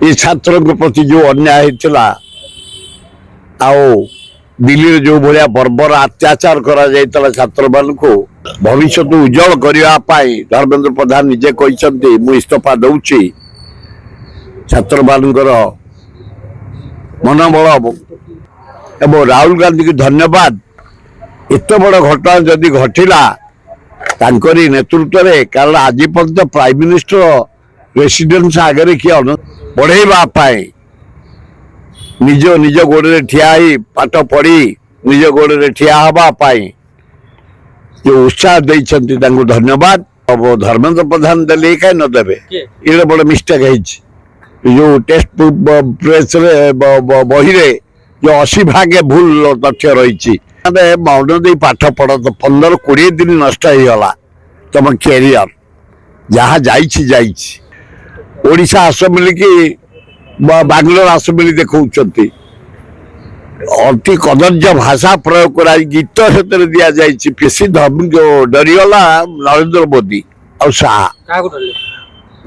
ये छात्र प्रति जो अन्याय होता दिल्ली जो भाया बर्बर अत्याचार करा छात्र मान को भविष्य उज्जवल करने धर्मेंद्र प्रधान निजे कहते मु इस्तीफा दौची छात्र मानकर मनोबल एवं राहुल गांधी की धन्यवाद एत बड़ घटना जदि घटिला तांकरी नेतृत्व में कारण आज पर्यंत प्राइम मिनिस्टर रेसिडेंस आगे किए बढ़ेवा निज निज गोड़े ठिया पाठ पढ़ी निज गोड़े ठिया हवापाई जो उत्साह देते धन्यवाद। अब धर्मेंद्र प्रधान देले कहीं न देवे ये बड़ मिस्टेक है जो टेस्ट प्रेस बही रे जो 80 भागे भूल तथ्य रही मौन दे पाठ पढ़ तो 15-20 दिन नष्ट होगा तुम कैरियर जहाँ ओडिशा आसेम्बली की बांग्लोर आसेम्बली देखा अति कदर्य भाषा प्रयोग कर गीत से दि जाए पेशी डरीगला नरेंद्र मोदी और शाह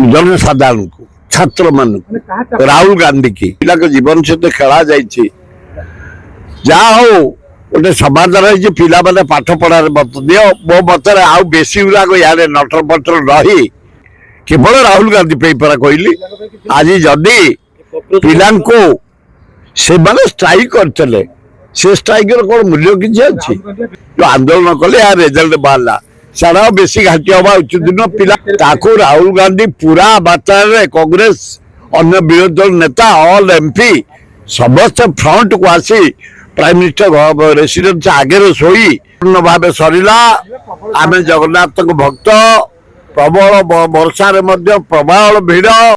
जनसाधारण को छात्र मान राहुल गांधी की पिला जीवन सहित खेला जहा हो गोटे समाधान है पिला माने पाठ पढ़ार मत दियो मो मत आउ बेसी गुराक यार नटर पटर रही केवल राहुल गांधी पे कहली आज जदि पिला से माने स्ट्राइक करते से स्ट्राइक कौन मूल्य किसी अच्छी जो आंदोलन कले यार रिजल्ट बाहर सारा बेसी घाटी हवा उचित दिन पिला राहुल गांधी पूरा मात्रा कांग्रेस अन्य विरोधी दल नेता ऑल एमपी समस्त फ्रंट को आसी प्राइम मिनिस्टर रेसिडेंस आगे शोई पूर्ण भाव सरला आम जगन्नाथ भक्त प्रबल वर्षा प्रबल भिड़।